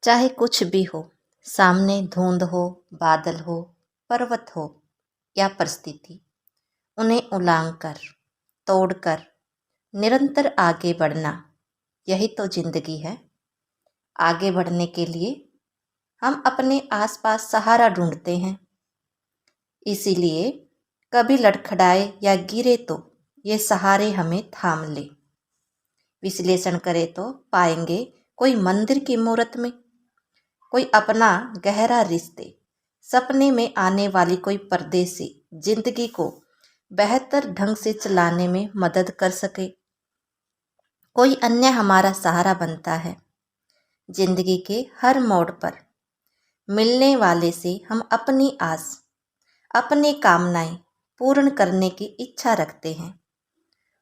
चाहे कुछ भी हो, सामने धुंध हो, बादल हो, पर्वत हो या परिस्थिति, उन्हें उलांघ कर, तोड़कर निरंतर आगे बढ़ना, यही तो जिंदगी है। आगे बढ़ने के लिए हम अपने आसपास सहारा ढूंढते हैं। इसीलिए कभी लड़खड़ाए या गिरे तो ये सहारे हमें थाम ले। विश्लेषण करें तो पाएंगे कोई मंदिर की मूरत में, कोई अपना गहरा रिश्ते, सपने में आने वाली कोई परदेसी जिंदगी को बेहतर ढंग से चलाने में मदद कर सके। कोई अन्य हमारा सहारा बनता है। जिंदगी के हर मोड़ पर मिलने वाले से हम अपनी आस, अपनी कामनाएं पूर्ण करने की इच्छा रखते हैं।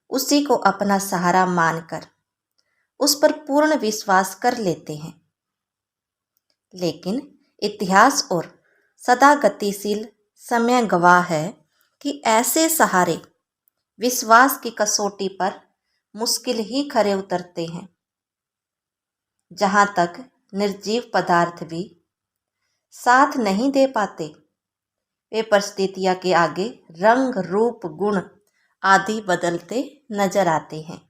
उसी को अपना सहारा मानकर उस पर पूर्ण विश्वास कर लेते हैं। लेकिन इतिहास और सदा गतिशील समय गवाह है कि ऐसे सहारे विश्वास की कसौटी पर मुश्किल ही खरे उतरते हैं। जहाँ तक निर्जीव पदार्थ भी साथ नहीं दे पाते, वे परिस्थितियाँ के आगे रंग रूप गुण आदि बदलते नजर आते हैं।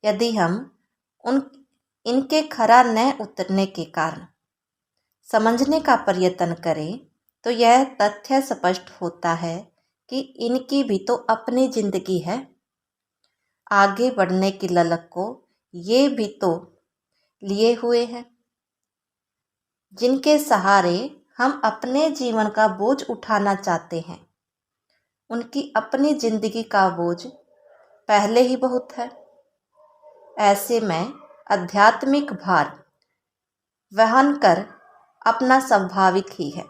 यदि हम इनके खरा न उतरने के कारण समझने का प्रयत्न करें तो यह तथ्य स्पष्ट होता है कि इनकी भी तो अपनी जिंदगी है। आगे बढ़ने की ललक को ये भी तो लिए हुए हैं। जिनके सहारे हम अपने जीवन का बोझ उठाना चाहते हैं, उनकी अपनी जिंदगी का बोझ पहले ही बहुत है। ऐसे में आध्यात्मिक भार वहन कर अपना स्वाभाविक ही है।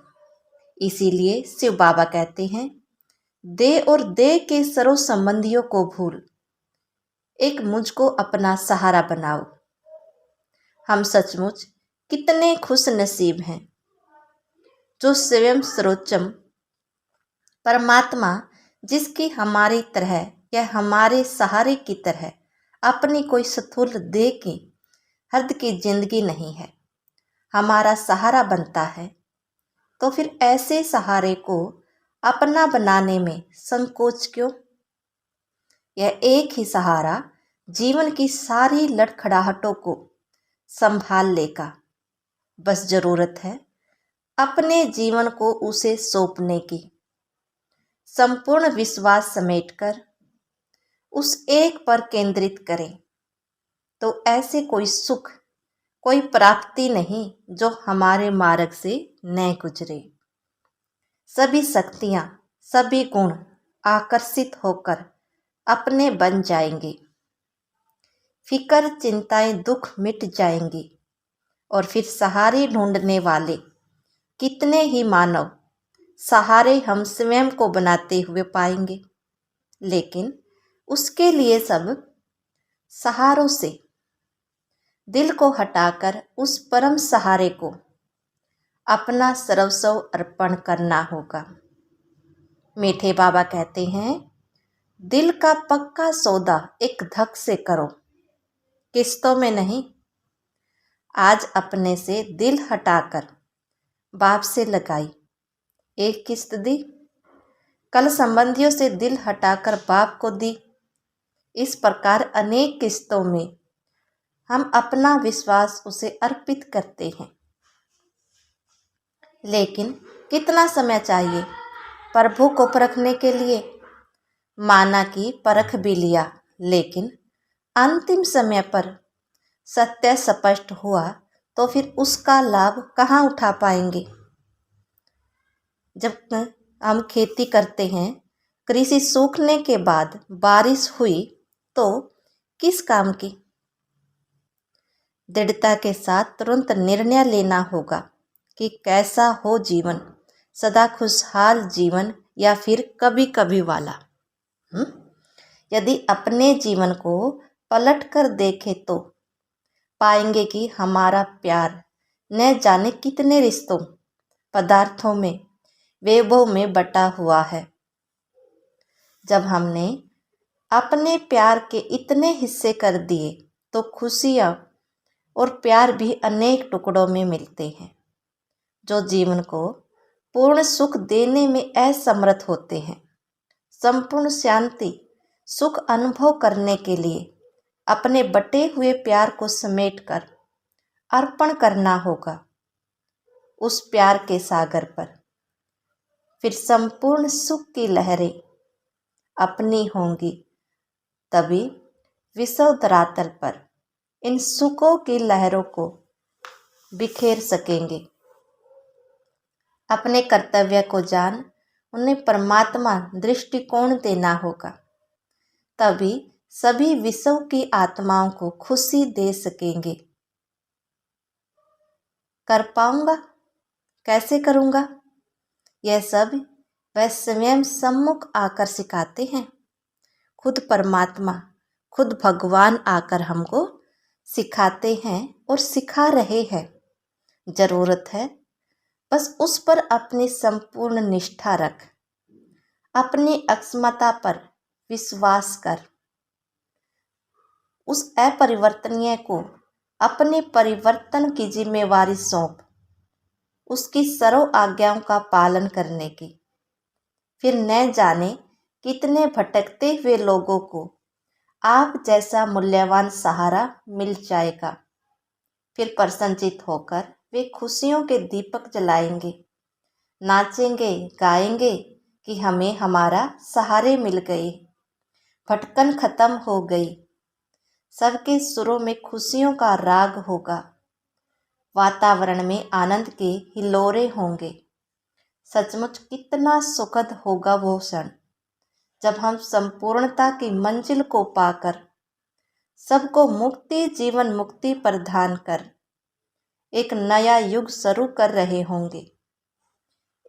इसीलिए शिव बाबा कहते हैं, दे और दे के सर्व संबंधियों को भूल, एक मुझको अपना सहारा बनाओ। हम सचमुच कितने खुश नसीब हैं जो स्वयं सर्वोच्चम परमात्मा, जिसकी हमारी तरह या हमारे सहारे की तरह अपनी कोई स्थूल देह की हद की जिंदगी नहीं है, हमारा सहारा बनता है। तो फिर ऐसे सहारे को अपना बनाने में संकोच क्यों? यह एक ही सहारा जीवन की सारी लड़खड़ाहटों को संभाल लेगा। बस जरूरत है अपने जीवन को उसे सौंपने की। संपूर्ण विश्वास समेटकर उस एक पर केंद्रित करें तो ऐसे कोई सुख, कोई प्राप्ति नहीं जो हमारे मार्ग से न गुजरे। सभी शक्तियां, सभी गुण आकर्षित होकर अपने बन जाएंगे। फिक्र, चिंताएं, दुख मिट जाएंगी और फिर सहारे ढूंढने वाले कितने ही मानव सहारे हम स्वयं को बनाते हुए पाएंगे। लेकिन उसके लिए सब सहारों से दिल को हटाकर उस परम सहारे को अपना सर्वस्व अर्पण करना होगा। मीठे बाबा कहते हैं, दिल का पक्का सौदा एक धक से करो, किस्तों में नहीं। आज अपने से दिल हटाकर बाप से लगाई एक किस्त दी, कल संबंधियों से दिल हटाकर बाप को दी। इस प्रकार अनेक किस्तों में हम अपना विश्वास उसे अर्पित करते हैं। लेकिन कितना समय चाहिए प्रभु को परखने के लिए? माना कि परख भी लिया, लेकिन अंतिम समय पर सत्य स्पष्ट हुआ तो फिर उसका लाभ कहाँ उठा पाएंगे? जब हम खेती करते हैं, कृषि सूखने के बाद बारिश हुई तो किस काम की? दृढ़ता के साथ तुरंत निर्णय लेना होगा कि कैसा हो जीवन, सदा खुशहाल जीवन या फिर कभी कभी वाला। यदि अपने जीवन को पलट कर देखें तो पाएंगे कि हमारा प्यार न जाने कितने रिश्तों, पदार्थों में, वैभव में बटा हुआ है। जब हमने अपने प्यार के इतने हिस्से कर दिए तो खुशियाँ और प्यार भी अनेक टुकड़ों में मिलते हैं, जो जीवन को पूर्ण सुख देने में असमर्थ होते हैं। संपूर्ण शांति सुख अनुभव करने के लिए अपने बटे हुए प्यार को समेटकर अर्पण करना होगा उस प्यार के सागर पर। फिर संपूर्ण सुख की लहरें अपनी होंगी, तभी विश्व धरातल पर इन सुखों की लहरों को बिखेर सकेंगे। अपने कर्तव्य को जान उन्हें परमात्मा दृष्टिकोण देना होगा, तभी सभी विश्व की आत्माओं को खुशी दे सकेंगे। कर पाऊंगा? कैसे करूंगा? यह सब वह स्वयं सम्मुख आकर सिखाते हैं। खुद परमात्मा, खुद भगवान आकर हमको सिखाते हैं और सिखा रहे हैं। जरूरत है बस उस पर अपनी संपूर्ण निष्ठा रख, अपनी अक्षमता पर विश्वास कर, उस अपरिवर्तनीय को अपने परिवर्तन की जिम्मेवारी सौंप, उसकी सर्व आज्ञाओं का पालन करने की। फिर न जाने कितने भटकते हुए लोगों को आप जैसा मूल्यवान सहारा मिल जाएगा। फिर प्रसन्नचित होकर वे खुशियों के दीपक जलाएंगे, नाचेंगे, गाएंगे कि हमें हमारा सहारे मिल गए, भटकन खत्म हो गई। सबके सुरों में खुशियों का राग होगा, वातावरण में आनंद के हिलोरे होंगे। सचमुच कितना सुखद होगा वो क्षण, जब हम संपूर्णता की मंजिल को पाकर सबको मुक्ति, जीवन मुक्ति प्रदान कर एक नया युग शुरू कर रहे होंगे।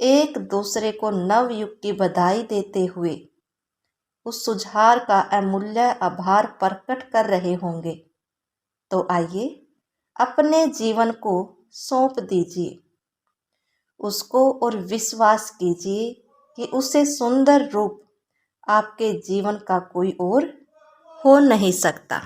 एक दूसरे को नव युग की बधाई देते हुए उस सुधार का अमूल्य आभार प्रकट कर रहे होंगे। तो आइए अपने जीवन को सौंप दीजिए उसको और विश्वास कीजिए कि उससे सुंदर रूप आपके जीवन का कोई और हो नहीं सकता।